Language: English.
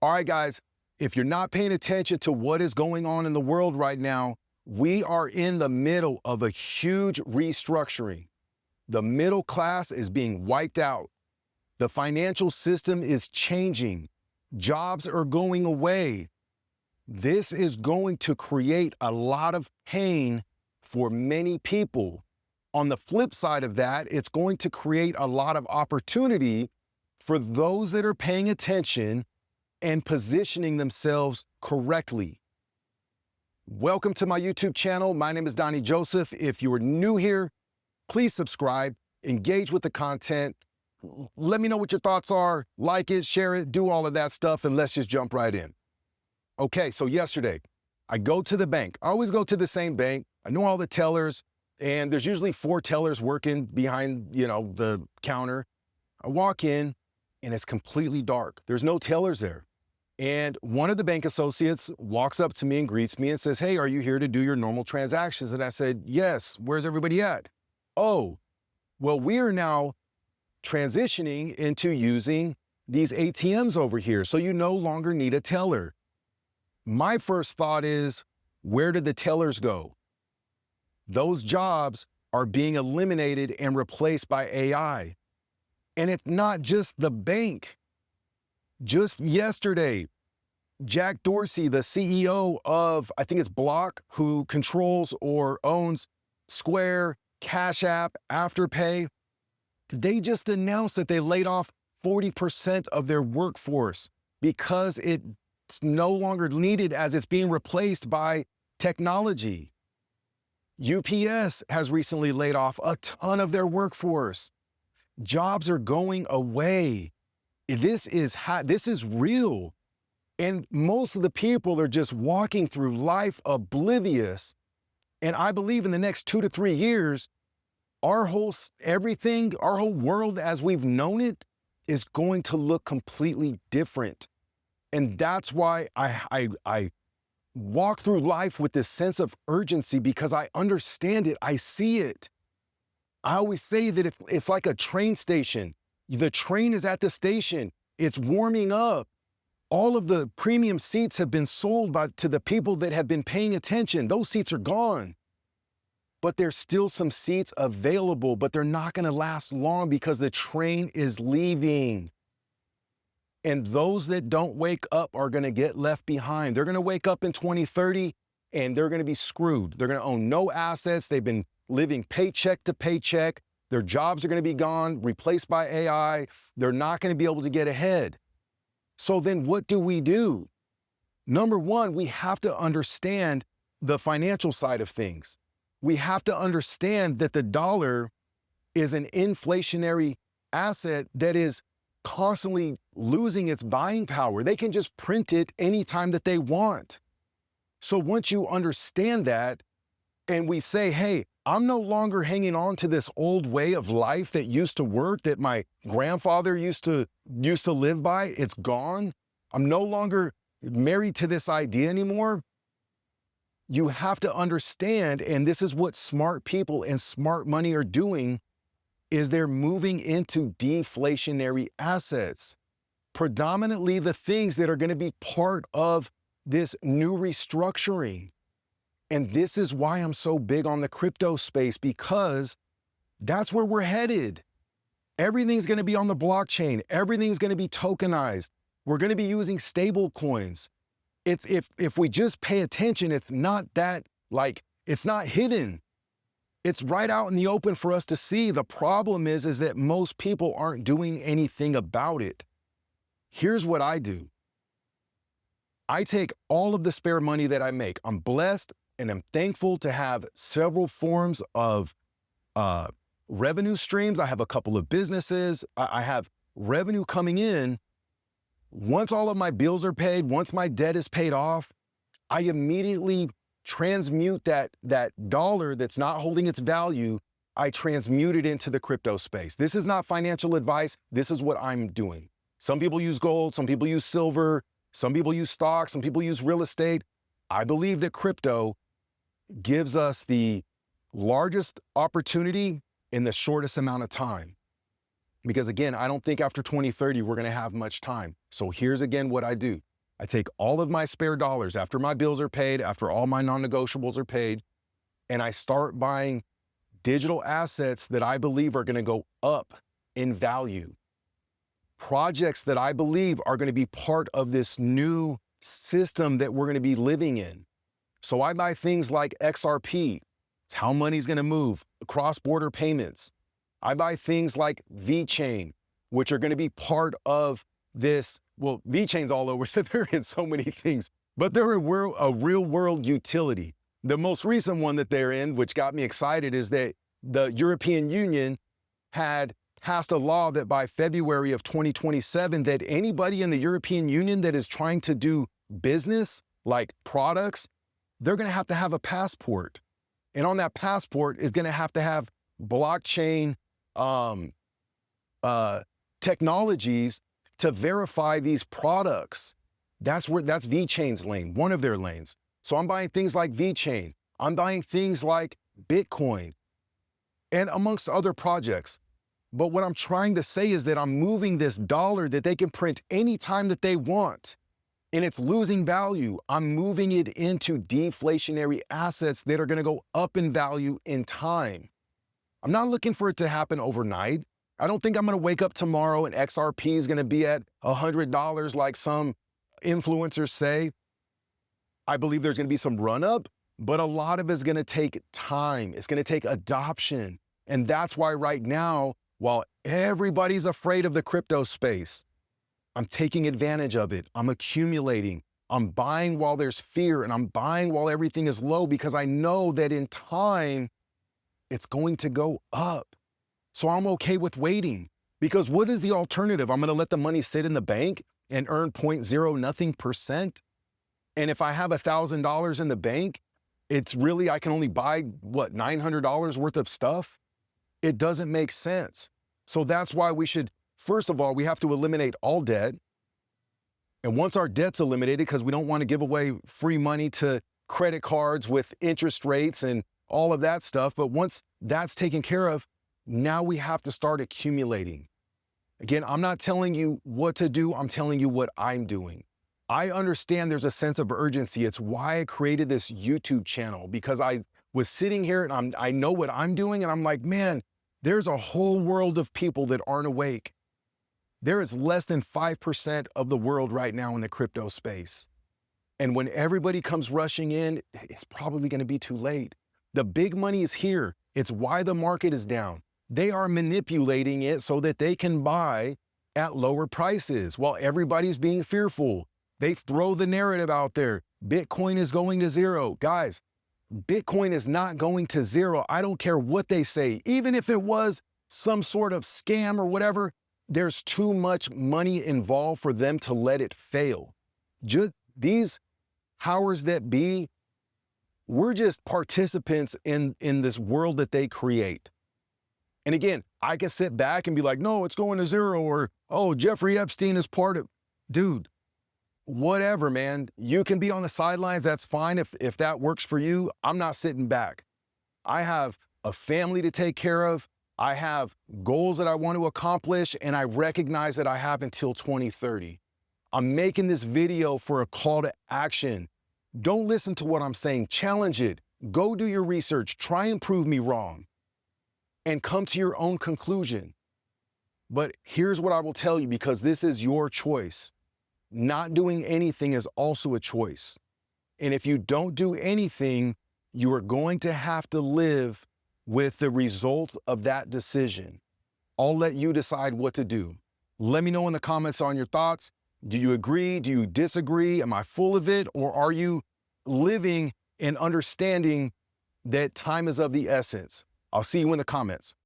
All right, guys, if you're not paying attention to what is going on in the world right now, we are in the middle of a huge restructuring. The middle class is being wiped out. The financial system is changing. Jobs are going away. This is going to create a lot of pain for many people. On the flip side of that, it's going to create a lot of opportunity for those that are paying attention and positioning themselves correctly. Welcome to my YouTube channel. My name is Donnie Joseph. If you are new here, please subscribe, engage with the content. Let me know what your thoughts are, like it, share it, do all of that stuff, and let's just jump right in. Okay, so yesterday, I go to the bank. I always go to the same bank. I know all the tellers, and there's usually 4 tellers working behind, the counter. I walk in, and it's completely dark. There's no tellers there. And one of the bank associates walks up to me and greets me and says, "Hey, are you here to do your normal transactions?" And I said, "Yes, where's everybody at?" "Oh, well, we are now transitioning into using these ATMs over here, so you no longer need a teller." My first thought is, where did the tellers go? Those jobs are being eliminated and replaced by AI. And it's not just the bank. Just yesterday, Jack Dorsey, the CEO of, I think it's Block, who controls or owns Square, Cash App, Afterpay, they just announced that they laid off 40% of their workforce because it's no longer needed as it's being replaced by technology. UPS has recently laid off a ton of their workforce. Jobs are going away. This is real. And most of the people are just walking through life oblivious. And I believe in the next 2 to 3 years, our whole world as we've known it is going to look completely different. And that's why I walk through life with this sense of urgency, because I understand it, I see it. I always say that it's like a train station. The train is at the station, it's warming up. All of the premium seats have been sold to the people that have been paying attention. Those seats are gone. But there's still some seats available, but they're not gonna last long because the train is leaving. And those that don't wake up are gonna get left behind. They're gonna wake up in 2030 and they're gonna be screwed. They're gonna own no assets. They've been living paycheck to paycheck. Their jobs are gonna be gone, replaced by AI. They're not gonna be able to get ahead. So then what do? Number one, we have to understand the financial side of things. We have to understand that the dollar is an inflationary asset that is constantly losing its buying power. They can just print it anytime that they want. So once you understand that, and we say, hey, I'm no longer hanging on to this old way of life that used to work, that my grandfather used to live by, it's gone. I'm no longer married to this idea anymore. You have to understand, and this is what smart people and smart money are doing, is they're moving into deflationary assets. Predominantly the things that are going to be part of this new restructuring. And this is why I'm so big on the crypto space, because that's where we're headed. Everything's going to be on the blockchain. Everything's going to be tokenized. We're going to be using stablecoins. It's if we just pay attention, it's not hidden. It's right out in the open for us to see. The problem is that most people aren't doing anything about it. Here's what I do. I take all of the spare money that I make. I'm blessed and I'm thankful to have several forms of revenue streams. I have a couple of businesses. I have revenue coming in. Once all of my bills are paid, once my debt is paid off, I immediately transmute that dollar that's not holding its value. I transmute it into the crypto space. This is not financial advice. This is what I'm doing. Some people use gold, some people use silver, some people use stocks, some people use real estate. I believe that crypto gives us the largest opportunity in the shortest amount of time. Because again, I don't think after 2030, we're gonna have much time. So here's again what I do. I take all of my spare dollars after my bills are paid, after all my non-negotiables are paid, and I start buying digital assets that I believe are going to go up in value. Projects that I believe are going to be part of this new system that we're going to be living in. So I buy things like XRP. It's how money's going to move, cross-border payments. I buy things like VeChain, which are going to be part of this. Well, VeChain's all over, they're in so many things, but they're a real world utility. The most recent one that they're in, which got me excited, is that the European Union had passed a law that by February of 2027, that anybody in the European Union that is trying to do business, like products, they're going to have a passport. And on that passport is going to have blockchain technologies to verify these products. That's VeChain's lane, one of their lanes. So I'm buying things like VeChain. I'm buying things like Bitcoin and amongst other projects. But what I'm trying to say is that I'm moving this dollar that they can print anytime that they want, and it's losing value. I'm moving it into deflationary assets that are going to go up in value in time. I'm not looking for it to happen overnight. I don't think I'm going to wake up tomorrow and XRP is going to be at $100 like some influencers say. I believe there's going to be some run up, but a lot of it's going to take time. It's going to take adoption. And that's why right now, while everybody's afraid of the crypto space, I'm taking advantage of it. I'm accumulating. I'm buying while there's fear, and I'm buying while everything is low, because I know that in time, it's going to go up. So I'm okay with waiting, because what is the alternative? I'm going to let the money sit in the bank and earn 0.0 nothing percent. And if I have $1,000 in the bank, it's really, I can only buy what, $900 worth of stuff? It doesn't make sense. So that's why we should, first of all, we have to eliminate all debt. And once our debt's eliminated, because we don't want to give away free money to credit cards with interest rates and all of that stuff. But once that's taken care of, now we have to start accumulating. Again, I'm not telling you what to do. I'm telling you what I'm doing. I understand there's a sense of urgency. It's why I created this YouTube channel, because I was sitting here and I know what I'm doing. And I'm like, man, there's a whole world of people that aren't awake. There is less than 5% of the world right now in the crypto space. And when everybody comes rushing in, it's probably going to be too late. The big money is here. It's why the market is down. They are manipulating it so that they can buy at lower prices while everybody's being fearful. They throw the narrative out there. Bitcoin is going to zero. Guys, Bitcoin is not going to zero. I don't care what they say. Even if it was some sort of scam or whatever, there's too much money involved for them to let it fail. Just these powers that be, we're just participants in this world that they create. And again, I can sit back and be like, no, it's going to zero, or, oh, Jeffrey Epstein is part of, dude, whatever, man. You can be on the sidelines. That's fine. If that works for you, I'm not sitting back. I have a family to take care of. I have goals that I want to accomplish, and I recognize that I have until 2030. I'm making this video for a call to action. Don't listen to what I'm saying. Challenge it. Go do your research. Try and prove me wrong and come to your own conclusion. But here's what I will tell you, because this is your choice. Not doing anything is also a choice. And if you don't do anything, you are going to have to live with the results of that decision. I'll let you decide what to do. Let me know in the comments on your thoughts. Do you agree? Do you disagree? Am I full of it? Or are you living and understanding that time is of the essence? I'll see you in the comments.